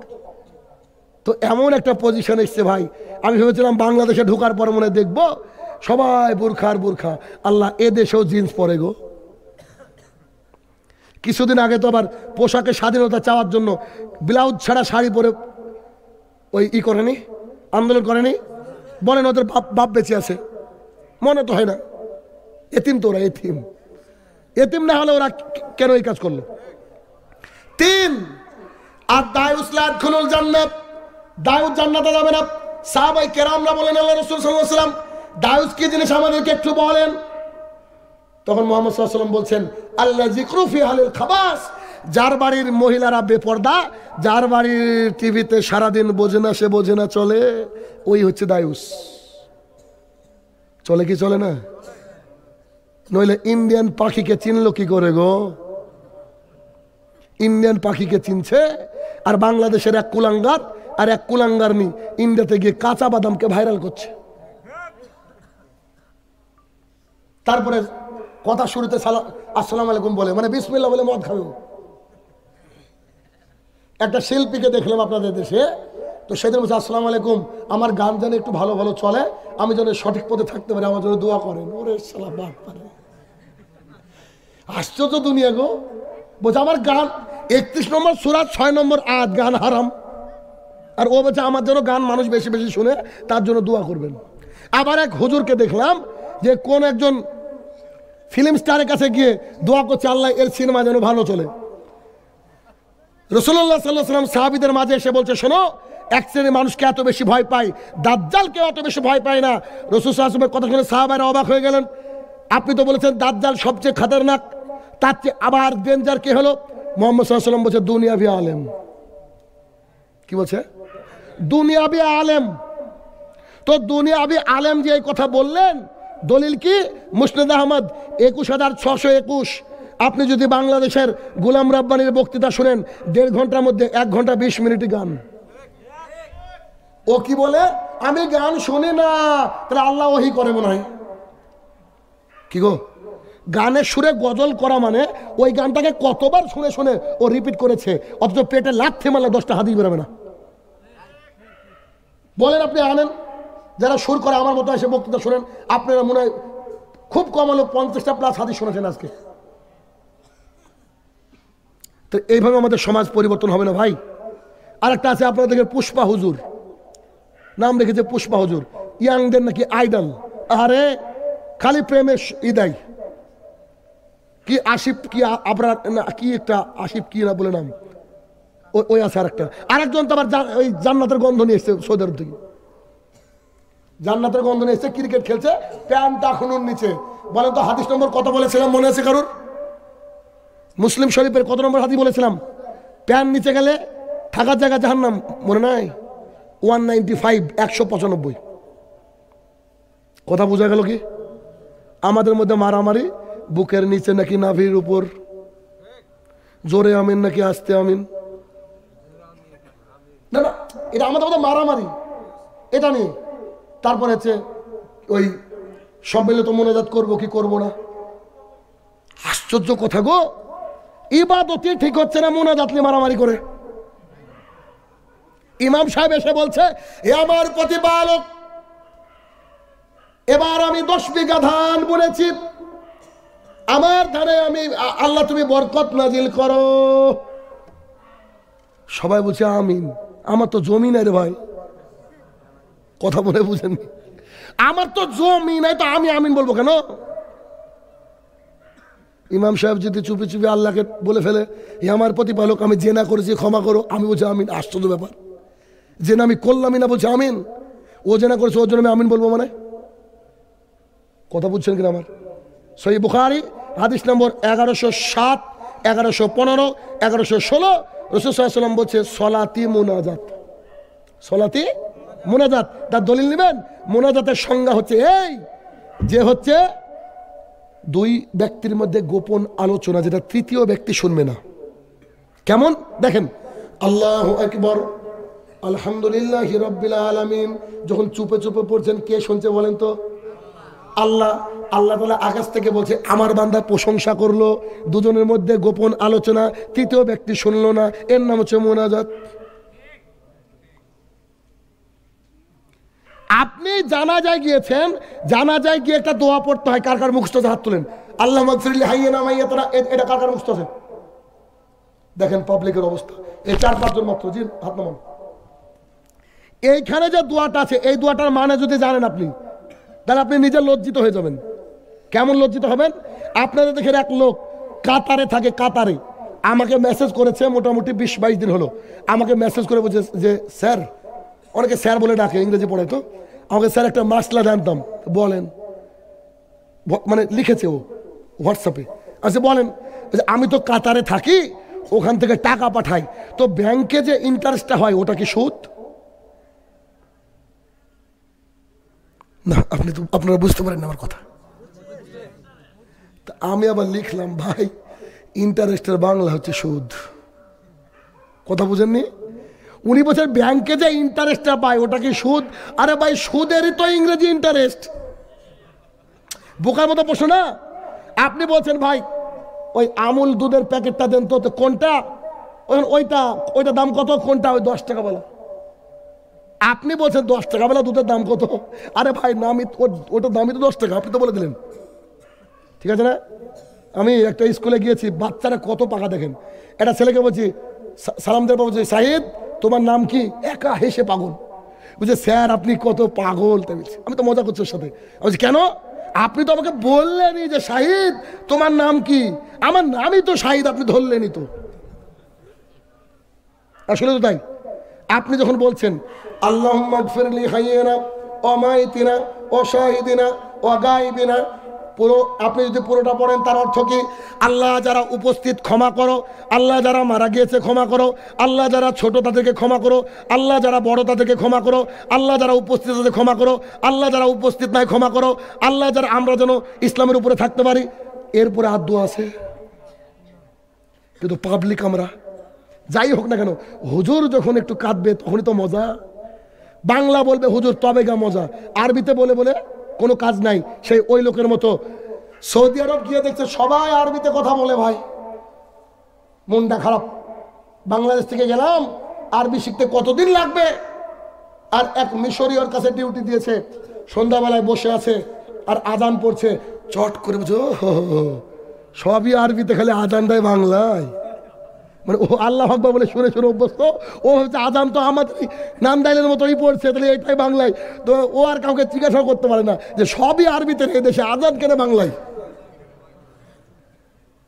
তো এমন একটা পজিশন এসছে ভাই, আমি ভেবেছিলাম বাংলাদেশে ঢোকার পর মনে দেখবো সবাই বুরখা। আল্লাহ এ দেশেও জিন্স পরে গো। কিছুদিন আগে তো আবার পোশাকের স্বাধীনতা চাওয়ার জন্য ব্লাউজ ছাড়া শাড়ি পরে ওই করেনি, আন্দোলন করেনি? বলেন ওদের বাপ বেঁচে আছে? মনে তো হয় না। এতিম তো ওরা, এতিম। এতিম না হলে ওরা কেন এই কাজ করলো? 3 আর দায়ুস লা ইয়াদখুলুল জান্নাত, দায়ুস জান্নাতে যাবে না। সাহাবায়ে কেরামরা বলেন আল্লাহ রাসূল সাল্লাল্লাহু আলাইহি ওয়াসাল্লাম দায়ুস কি জিনিস আমাদেরকে একটু বলেন। তখন মুহাম্মদ সাল্লাল্লাহু আলাইহি ওয়াসাল্লাম বলছেন আল্লাহ যিকরু ফি আহলিল খাবাস, যার বাড়ির মহিলারা বেপর্দা, যার বাড়ির টিভিতে সারাদিন বোঝে না সে বোঝে না চলে, ওই হচ্ছে দায়ুস। চলে কি চলে না? নইলে ইন্ডিয়ান পাখিকে চিনলো কি করে গো? ইন্ডিয়ান পাখিকে চিনছে, আর বাংলাদেশের এক কুলাঙ্গার আর এক কুলাঙ্গারনি ইন্ডিয়াতে গিয়ে কাঁচা বাদামকে ভাইরাল করছে। তারপরে কথা শুরুতে আসসালামু আলাইকুম বলে, মানে বিসমিল্লাহ বলে মদ খাবে। একটা শিল্পীকে দেখলাম আপনাদের দেশে, তো সেদিন বলছে আসসালামু আলাইকুম, আমার গান যেন একটু ভালো ভালো চলে, আমি যেন সঠিক পথে থাকতে পারি, আমার জন্য দোয়া করেন। ওরে শালা বাপ পারে, আশ্চর্য দুনিয়া গো। বলছে আমার গান 31 নম্বর সূরা 6 নম্বর আয়াত গান হারাম, আর ও বলছে আমার জন্য গান মানুষ বেশি বেশি শুনে তার জন্য দোয়া করবেন। আবার এক হুজুরকে দেখলাম যে কোন একজন ফিল্ম স্টারের কাছে গিয়ে দোয়া করছে আল্লাহ এর সিনেমা যেন ভালো চলে। রাসূলুল্লাহ সাল্লাল্লাহু আলাইহি ওয়াসাল্লাম সাহাবীদের মাঝে এসে বলছে শোনো, এক শ্রেণীর মানুষকে এত বেশি ভয় পায়, দাজ্জালকে এত বেশি ভয় পায় না। রাসূল সাল্লাল্লাহু আলাইহি ওয়াসাল্লামের কথা শুনে সাহাবারা অবাক হয়ে গেলেন। আপনি তো বলেছেন দাজ্জাল সবচেয়ে খতরনাক, তার চেয়ে আবার ডেঞ্জার কি হলো? মুহাম্মদ সাল্লাল্লাহু আলাইহি ওয়াসাল্লাম বলছে দুনিয়াবি আলেম। কি বলছে? দুনিয়াবি আলেম। তো দুনিয়াবি আলেম যে এই কথা বললেন, দলিল কি? মুসনাদ আহমদ 21621। আপনি যদি বাংলাদেশের গোলাম রাব্বানির বক্তৃতা শুনেন, 1.5 ঘন্টার মধ্যে 1 ঘন্টা 20 মিনিটই গান। ও কি বলে? আমি গান শুনি না, তাহলে আল্লাহ ওহী করে মনে হয়। কি গো, গানের সুরে গজল করা মানে ওই গানটাকে কতবার শুনে শুনে ও রিপিট করেছে, অথচ পেটে লাথি মারলে 10টা হাদিস বেরোবে না। বলেন আপনি আনেন, যারা সুর করে আমার মতো এসে বক্তৃতা শোনেন, আপনারা মনে হয় খুব কম হলো 50টা প্লাস হাদিস শুনেছেন আজকে। তো এইভাবে আমাদের সমাজ পরিবর্তন হবে না ভাই। আরেকটা আছে আপনাদের পুষ্পা হুজুর, নাম রেখেছে পুষ্পা হুজুর, ইয়াংদের নাকি আইডল। আরে খালি প্রেমের ইদাই কি আসিফ কি আপনার না কি একটা আসিফ কি না বলে নাম, ওই আছে আরেকজন তো আবার ওই জান্নাতের গন্ধ নিয়ে এসছে সৌদি আরব থেকে। জান্নাতের গন্ধ নিয়ে এসছে, ক্রিকেট খেলছে, প্যান্টটা খুনুর নিচে। বলেন তো হাদিস নম্বর কত বলেছিলাম, মনে আছে কারোর? মুসলিম শরীফের কত নম্বর হাদিস বলেছিলাম? প্যান্ট নিচে গেলে থাকার জায়গা জাহান্নাম, মনে নাই? 195, 195। কথা বোঝা গেল কি? আমাদের মধ্যে মারামারি, বুকের নিচে নাকি নাভির উপর, জোরে আমিন নাকি আস্তে আমিন। না না, এটা আমাদের মধ্যে মারামারি, এটা নিয়ে। তারপর হচ্ছে ওই সম্মিলিত মোনাজাত করবো কি করবো না। আশ্চর্য কথা গো, ইবাদতই ঠিক হচ্ছে না, মোনাজাত নিয়ে মারামারি করে। ইমাম সাহেব এসে বলছে এ আমার প্রতিপালক, এবার আমি 10 বিঘা ধান বুনেছি, আমার ধানে আমি আল্লাহ তুমি বরকত নাজিল করো। সবাই বলছে আমিন। আমার তো জমি নাই রে ভাই, কথা বলে বুঝেন, আমার তো জমি নাই, তো আমি আমিন বলবো কেন? ইমাম সাহেব যদি চুপি চুপি আল্লাহকে বলে ফেলে এ আমার প্রতিপালক আমি জেনা করেছি ক্ষমা করো, আমি বলছি আমিন। আশ্চর্য ব্যাপার, জেনা আমি করলামই না বলছি আমিন। ও জেনা করেছে ওর জন্য আমি আমিন বলবো মানে? কথা বুঝছেন কিনা আমার? সহিহ বুখারী হাদিস নম্বর 1107, 1115, 1116। রাসূল সাল্লাল্লাহু আলাইহি ওয়াসাল্লাম বলছে সলাতি মুনাজাত, সলাতি মুনাজাত। তার দলিল নেবেন? মুনাজাতের সংজ্ঞা হচ্ছে এই যে হচ্ছে 2 ব্যক্তির মধ্যে গোপন আলোচনা, যেটা তৃতীয় ব্যক্তি শুনবে না। কেমন দেখেন, আল্লাহু আকবার, আলহামদুলিল্লাহি রাব্বিল আলামিন, যখন চুপে চুপে পড়ছেন কে শুনছে বলেন তো? আল্লাহ। আল্লাহ তাআলা আকাশ থেকে বলছে আমার বান্দা প্রশংসা করলো, দুজনের মধ্যে গোপন আলোচনা, তৃতীয় ব্যক্তি শুনলো না, এর নাম হচ্ছে মুনাজাত। আপনি জানাজায় গিয়েছেন, জানাজায় গিয়ে একটা দোয়া পড়তে হয়, কার কার মুখস্থ আছে? হাত তুলেন। আল্লাহ মাগফিরলি হাইয়িনা মাইয়াতানা, এটা কার কার মুখস্থ আছে? দেখেন পাবলিকের অবস্থা, এই 4-5 জন মাত্র। জি হাত নামান। এইখানে যে দোয়াটা আছে, এই দোয়াটার মানে যদি জানেন আপনি, তাহলে আপনি নিজে লজ্জিত হয়ে যাবেন। কেমন লজ্জিত হবেন? আপনাদের দেখেন এক লোক কাতারে থাকে, কাতারে আমাকে মেসেজ করেছে, মোটামুটি 20-22 দিন হলো আমাকে মেসেজ করে বলছে যে স্যার, অনেকে স্যার বলে ডাকে, ইংরেজি পড়ে তো, আমাকে স্যার একটা মাসলা জানতাম। বলেন, মানে লিখেছে ও হোয়াটসঅ্যাপে। আচ্ছা বলেন। আমি তো কাতারে থাকি, ওখান থেকে টাকা পাঠাই, তো ব্যাংকে যে ইন্টারেস্টটা হয় ওটা কি সুদ? না, আপনারা বুঝতে পারেন না আমার কথা। তা আমি আবার লিখলাম, ভাই ইন্টারেস্টের বাংলা হচ্ছে সুদ। কথা বুঝেননি? উনি বলছেন ব্যাংকে যে ইন্টারেস্টটা পায় ওটা কি সুদ? আরে ভাই সুদেরই তো ইংরেজি ইন্টারেস্ট। বোকার মতো প্রশ্ন না? আপনি বলছেন ভাই ওই আমুল দুধের প্যাকেটটা দেন তো, কোনটা? ওইটা দাম কত? কোনটা? ওই 10 টাকা বলা। আপনি বলছেন 10 টাকা বলা দুধের দাম কত? আরে ভাই নামই ওটার দামই তো 10 টাকা, আপনি তো বলে দিলেন। ঠিক আছে না? আমি একটা স্কুলে গিয়েছি, বাচ্চারা কত পাকা দেখেন। একটা ছেলেকে বলছি, সালাম দেব, বলছি সাহিদ তোমার নাম কি? একা হেসে পাগল। বুঝছে স্যার আপনি কত পাগল। তাই বলছি, আমি তো মজা করছি ওর সাথে। আমি বলছি কেন? আপনি তো আমাকে বললেনই যে শাহিদ তোমার নাম কি। আমার নামই তো শাহিদ, আপনি ধরলেনই তো। আসলে তো তাই। আপনি যখন বলছেন আল্লাহুম্মা গফিরলি হাইয়িনা ওয়া মাইতিনা ওয়া শাহিদিনা ওয়া গায়বিনা, পুরো আপনি যদি পুরোটা পড়েন তার অর্থ কি? আল্লাহ যারা উপস্থিত ক্ষমা করো, আল্লাহ যারা মারা গিয়েছে ক্ষমা করো, আল্লাহ যারা ছোট তাদেরকে ক্ষমা করো, আল্লাহ যারা বড় তাদেরকে ক্ষমা করো, আল্লাহ যারা উপস্থিত তাদের ক্ষমা করো, আল্লাহ যারা উপস্থিত নাই ক্ষমা করো, আল্লাহ যারা, আমরা যেন ইসলামের উপরে থাকতে পারি। এরপরে আর দোয়া আছে, কিন্তু পাবলিক আমরা যাই হোক না কেন, হুজুর যখন একটু কাঁদবে তখনই তো মজা। বাংলা বলবে হুজুর তবে গা মজা, আরবিতে বলে বলে কোনো কাজ নাই। সেই ওই লোকের মতো সৌদি আরব গিয়ে দেখছে সবাই আরবিতে কথা বলে, ভাই মনটা খারাপ। বাংলাদেশ থেকে গেলাম, আরবি শিখতে কতদিন লাগবে? আর এক মিশরীয়র কাছে ডিউটি দিয়েছে, সন্ধ্যাবেলায় বসে আছে আর আজান পড়ছে, চট করে বুঝো সবই আরবিতে, খালি আজান দেয় বাংলায়। মানে ও আল্লাহ আকবার বলে শুনে শুনে অভ্যস্ত। ও হচ্ছে আজান তো আমাদের নামদাইলের মতোই পড়ছে, তাহলে এটাই বাংলায়। তো ও আর কাউকে জিজ্ঞাসা করতে পারে না যে সবই আরবিতে, এই দেশে আজান কেন বাংলায়।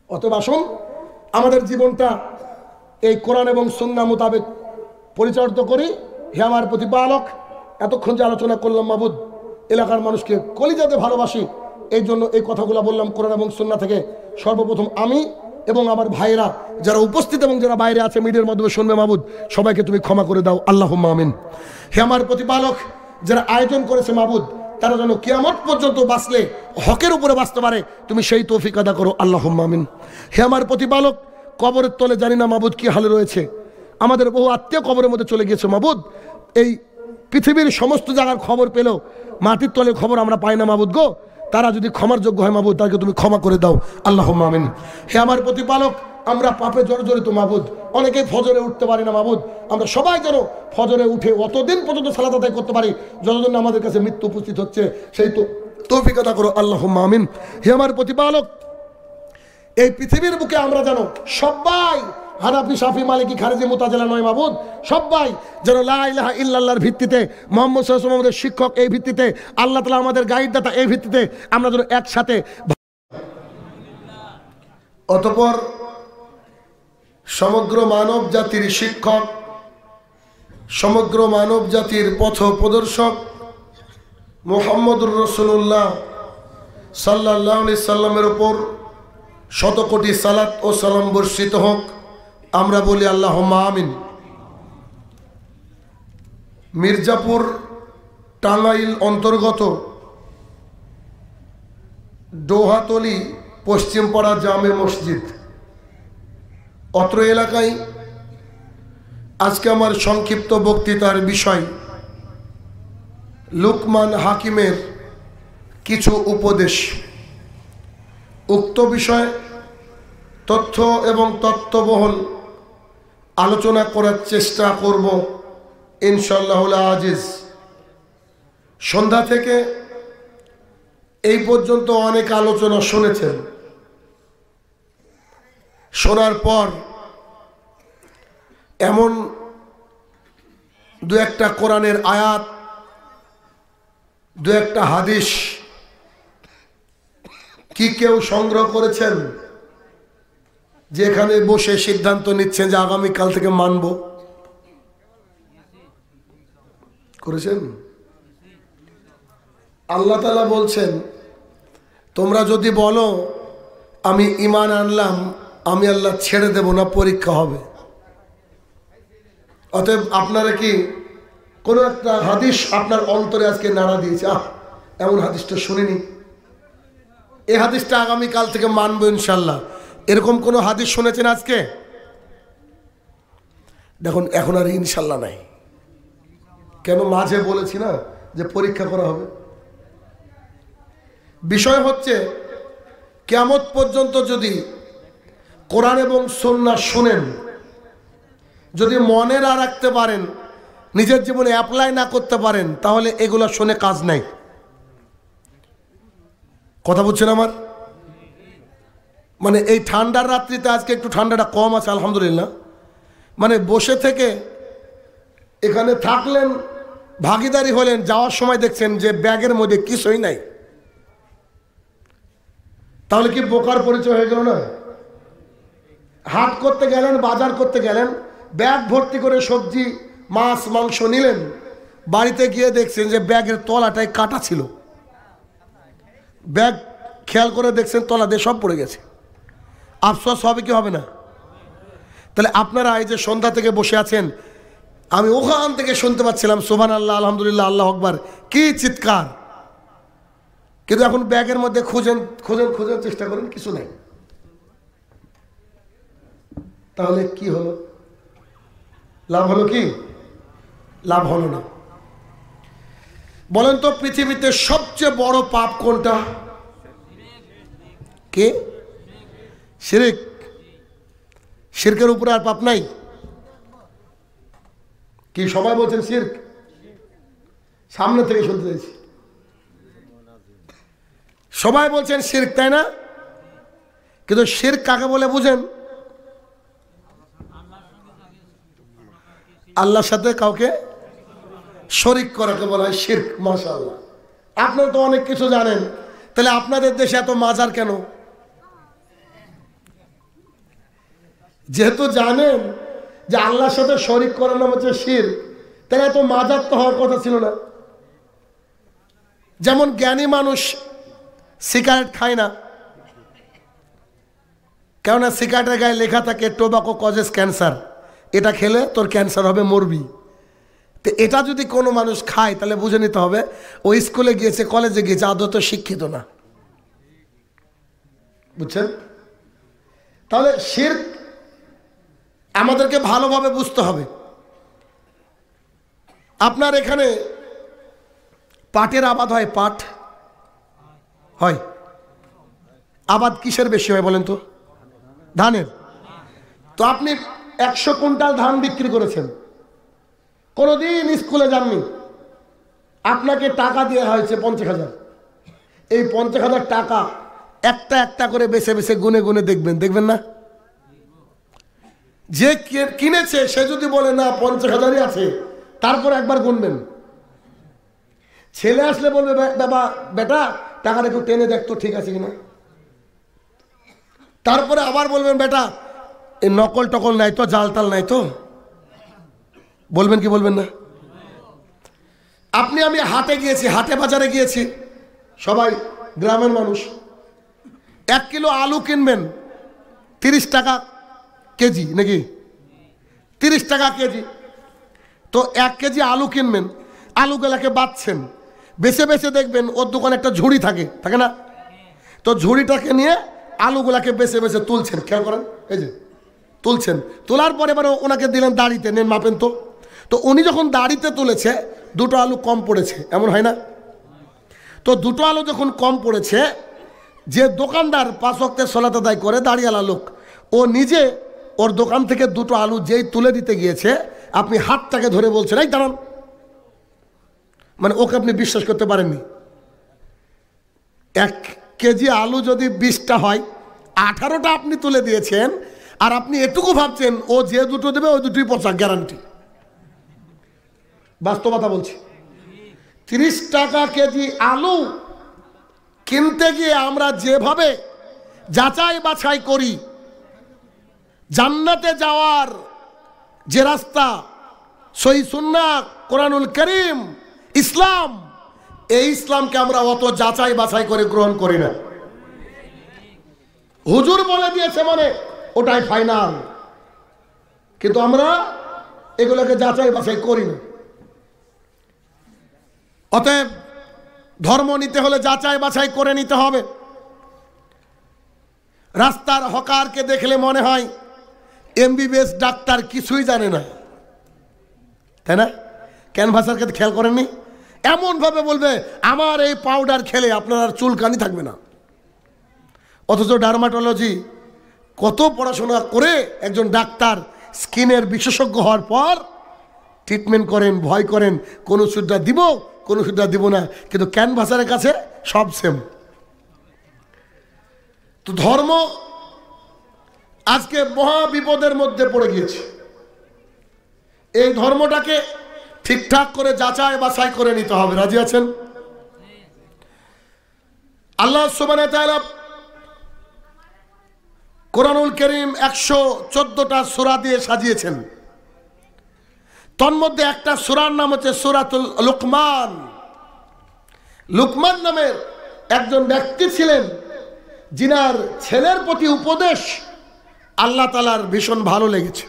অতএব আসুন আমাদের জীবনটা এই কোরআন এবং সুন্নাহ মোতাবেক পরিচালিত করি। হে আমার প্রতিপালক, এতক্ষণ যে আলোচনা করলাম মাবুদ, এলাকার মানুষকে কলিজাতে ভালোবাসি, এই জন্য এই কথাগুলো বললাম কোরআন এবং সুন্নাহ থেকে। সর্বপ্রথম আমি এবং আমার ভাইয়েরা যারা উপস্থিত এবং যারা বাইরে আছে মিডিয়ার মাধ্যমে শুনবে, মাবুদ সবাইকে তুমি ক্ষমা করে দাও, আল্লাহুম্মা আমিন। হে আমার প্রতিপালক, যারা আয়োজন করেছে মাবুদ, তারা যেন কিয়ামত পর্যন্ত বাঁচলে হকের উপরে বাঁচতে পারে, তুমি সেই তৌফিক আদা করো, আল্লাহুম্মা আমিন। হে আমার প্রতিপালক, কবরের তলে জানি না মাবুদ কি হালে রয়েছে, আমাদের বহু আত্মীয় কবরের মধ্যে চলে গিয়েছে মাবুদ। এই পৃথিবীর সমস্ত জায়গার খবর পেলেও মাটির তলের খবর আমরা পাই না মাবুদ গো। তারা যদি ক্ষমার যোগ্য হয় মাবুদ, তাকে তুমি ক্ষমা করে দাও, আল্লাহুম্মা আমিন। হে আমার প্রতিপালক, আমরা পাপে জর্জরিত মাবুদ, অনেকেই ফজরে উঠতে পারি না মাবুদ, আমরা সবাই যেন ফজরে উঠে অতদিন পর্যন্ত সালাত আদায় করতে পারি যতদিন আমাদের কাছে মৃত্যু উপস্থিত হচ্ছে, সেই তো তৌফিক আদা করো, আল্লাহুম্মা আমিন। হে আমার প্রতিপালক, এই পৃথিবীর বুকে আমরা যেন সবাই হানাফি, শাফি, মালিকি, খারেজি, মুতাজিলা নয় মাবুদ, সবাই যেন লা ইলাহা ইল্লাল্লাহর ভিত্তিতে, মুহাম্মদ সাল্লাল্লাহু আলাইহি ওয়াসাল্লাম আমাদের শিক্ষক এই ভিত্তিতে, আল্লাহ তাআলা আমাদের গাইডদাতা এই ভিত্তিতে আমরা যেন একসাথে। অতঃপর সমগ্র মানব জাতির শিক্ষক, সমগ্র মানব জাতির পথ প্রদর্শক মুহাম্মদুর রাসূলুল্লাহ সাল্লাল্লাহু আলাইহি সাল্লামের উপর শত কোটি সালাত ও সালাম বর্ষিত হোক। আমরা বলি আল্লাহুম্মা আমিন। মির্জাপুর টাঙ্গাইল অন্তর্গত ডোহাতলি পশ্চিমপাড়া জামে মসজিদ, অত্র এলাকায় আজকে আমার সংক্ষিপ্ত বক্তৃতার বিষয় লুকমান হাকিমের কিছু উপদেশ। উক্ত বিষয়ে তথ্য এবং তত্ত্ববহুল আলোচনা করার চেষ্টা করব ইনশাআল্লাহুল আজিজ। সন্ধ্যা থেকে এই পর্যন্ত অনেক আলোচনা শুনেছেন, শোনার পর এমন দু একটা কোরআনের আয়াত, দু একটা হাদিস কি কেউ সংগ্রহ করেছেন যে এখানে বসে সিদ্ধান্ত নিচ্ছেন যে আগামীকাল থেকে মানব? করেছেন? আল্লাহ তাআলা বলছেন, তোমরা যদি বলো আমি ঈমান আনলাম, আমি আল্লাহ ছেড়ে দেব না, পরীক্ষা হবে। অতএব আপনারা কি কোনো একটা হাদিস আপনার অন্তরে আজকে নাড়া দিয়েছে, এমন হাদিসটা শুনিনি, এই হাদিসটা আগামীকাল থেকে মানবো ইনশাল্লাহ, এরকম কোনো হাদিস শুনেছেন আজকে? দেখুন এখন আর ইনশাল্লাহ নাই। কেন? মাঝে বলেছি না যে পরীক্ষা করা হবে। বিষয় হচ্ছে কিয়ামত পর্যন্ত যদি কোরআন এবং সুন্নাহ শুনেন, যদি মনে না রাখতে পারেন, নিজের জীবনে অ্যাপ্লাই না করতে পারেন, তাহলে এগুলো শুনে কাজ নাই। কথা বুঝছেন আমার? মানে এই ঠান্ডার রাত্রিতে আজকে একটু ঠান্ডাটা কম আছে আলহামদুলিল্লাহ। মানে বসে থেকে এখানে থাকলেন, ভাগিদারি হলেন, যাওয়ার সময় দেখছেন যে ব্যাগের মধ্যে কিছুই নাই, তাহলে কি বোকার পরিচয় হয়ে গেল না? হাট করতে গেলেন, বাজার করতে গেলেন, ব্যাগ ভর্তি করে সবজি মাছ মাংস নিলেন, বাড়িতে গিয়ে দেখছেন যে ব্যাগের তলাটায় কাটা ছিল, ব্যাগ খেয়াল করে দেখছেন তলা দিয়ে সব পড়ে গেছে, আফসোস হবে কি হবে না? তাহলে আপনারা এই যে সন্ধ্যা থেকে বসে আছেন, আমি ওখান থেকে শুনতে পাচ্ছিলাম সুবহানাল্লাহ, আলহামদুলিল্লাহ, আল্লাহু আকবার, কি চিৎকার, কিন্তু এখন ব্যাগের মধ্যে খুঁজেন খুঁজেন খুঁজেন চেষ্টা করেন, কিছু নাই। তাহলে কি হলো? লাভ হলো কি? লাভ হলো না। বলেন তো পৃথিবীতে সবচেয়ে বড় পাপ কোনটা? কে? শিরক। শিরকের উপরে আর পাপ নাই? কি সবাই বলছেন শিরক? সামনে থেকে শুনতে চাইছি, সবাই বলছেন শিরক, তাই না? কিন্তু শিরক কাকে বলে বুঝেন? আল্লাহর সাথে কাউকে শরীক করাকে বলা হয় শিরক। মাশাআল্লাহ, আপনারা তো অনেক কিছু জানেন, তাহলে আপনাদের দেশে এত মাজার কেন? যেহেতু জানেন যে আল্লাহর সাথে শরীক করার নাম হচ্ছে শিরক, তাহলে এত মাজার তো হওয়ার কথা ছিল না। যেমন জ্ঞানী মানুষ সিগারেট খায় না, কেননা সিগারেটের গায়ে লেখা থাকে টোবাকো কজেস ক্যান্সার, এটা খেলে তোর ক্যান্সার হবে, মরবি। তো এটা যদি কোনো মানুষ খায় তাহলে বুঝে নিতে হবে ও স্কুলে গিয়েছে, কলেজে গিয়েছে, আদৌ শিক্ষিত না। বুঝছেন? তাহলে শিরক আমাদেরকে ভালোভাবে বুঝতে হবে। আপনার এখানে পাটের আবাদ হয়? পাট হয়? আবাদ কিসের বেশি হয় বলেন তো? ধানের। তো আপনি 100 কুইন্টাল ধান বিক্রি করেছেন, কোনোদিন স্কুলে যাননি, আপনাকে টাকা দেওয়া হয়েছে 50,000। এই 50,000 টাকা একটা একটা করে বেছে বেছে গুনে গুনে দেখবেন, দেখবেন না? যে কিনেছে সে যদি বলে না 50,000ই আছে, তারপর একবার গুনবেন। ছেলে আসলে বলবে বাবা বেটা টাকাটা একটু টেনে দেখতো ঠিক আছে কিনা, তারপরে আবার বলবেন বেটা এই নকল টকল নাই তো, জাল তাল নাই তো, বলবেন কি বলবেন না? আমি হাটে গিয়েছি, হাটে বাজারে গিয়েছি, সবাই গ্রামের মানুষ, 1 কিলো আলু কিনবেন 30 টাকা কেজি, নাকি 30 টাকা কেজি। তো 1 কেজি আলু কিনবেন, আলুগুলাকে বাঁচছেন, বেছে বেছে দেখবেন ওর দোকানে একটা ঝুড়ি থাকে, থাকে না? তো ঝুড়িটাকে নিয়ে আলুগুলাকে বেছে বেছে তুলছেন, খেয়াল করেন, এই যে তুলছেন, তোলার পরে এবার ওনাকে দিলেন দাড়িতে, নেন মাপেন তো। তো উনি যখন দাড়িতে তুলেছে 2টো আলু কম পড়েছে, এমন হয় না? তো 2টো আলু যখন কম পড়েছে, যে দোকানদার 5 ওয়াক্তের সালাত আদায় করে দাড়িওয়ালা লোক, ও নিজে ওর দোকান থেকে 2টো আলু যেই তুলে দিতে গিয়েছে, আপনি হাতটাকে ধরে বলছেন এই দাঁড়ান, মানে ওকে আপনি বিশ্বাস করতে পারেননি। 1 কেজি আলু যদি 20টা হয়, 18টা আপনি তুলে দিয়েছেন, আর আপনি এটুকু ভাবছেন ও যে 2টো দেবে ওই 2টোই পচা, গ্যারান্টি। বাস্তবতা বলছি, 30 টাকা কেজি আলু কিনতে গিয়ে আমরা যেভাবে যাচাই বাছাই করি, জান্নাতে যাওয়ার যে রাস্তা, সহি সুন্নাহ, কোরআনুল কারীম, ইসলাম, এই ইসলামকে আমরা অত যাচাই বাছাই করে গ্রহণ করি না। হুজুর বলে দিয়েছে মানে ওটাই ফাইনাল, কিন্তু আমরা এগুলোকে যাচাই বাছাই করি না। অতএব ধর্ম নিতে হলে যাচাই বাছাই করে নিতে হবে। রাস্তার হকারকে দেখলে মনে হয় এমবিবিএস ডাক্তার, কিছুই জানে না, তাই না? ক্যানভাসারকে খেয়াল করেননি? এমন ভাবে বলবে আমার এই পাউডার খেলে আপনার আর চুলকানি থাকবে না। অথচ ডার্মাটোলজি কত পড়াশোনা করে একজন ডাক্তার স্কিনের বিশেষজ্ঞ হওয়ার পর ট্রিটমেন্ট করেন, ভয় করেন কোন ওষুধটা দিব কোন ওষুধটা দিব না, কিন্তু ক্যানভাসারের কাছে সব সেম। তো ধর্ম আজকে মহা বিপদের মধ্যে পড়ে গিয়েছে। এই ধর্মটাকে ঠিকঠাক করে যাচাই বাছাই করে নিতে হবে। রাজি আছেন? আল্লাহ সুবহানাহু ওয়া তাআলা কোরআনুল কারীম 114টা সূরা দিয়ে সাজিয়েছেন। তন্মধ্যে একটা সূরার নাম হচ্ছে সূরাতুল লুকমান। লুকমান নামের একজন ব্যক্তি ছিলেন, যিনার ছেলের প্রতি উপদেশ আল্লাহ তাআলার ভীষণ ভালো লেগেছে।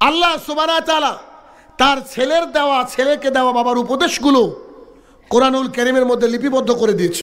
আল্লাহ সুবহানাহু ওয়া তাআলা তার ছেলেকে দেওয়া বাবার উপদেশগুলো কোরআনুল কারীমের মধ্যে লিপিবদ্ধ করে দিয়েছে।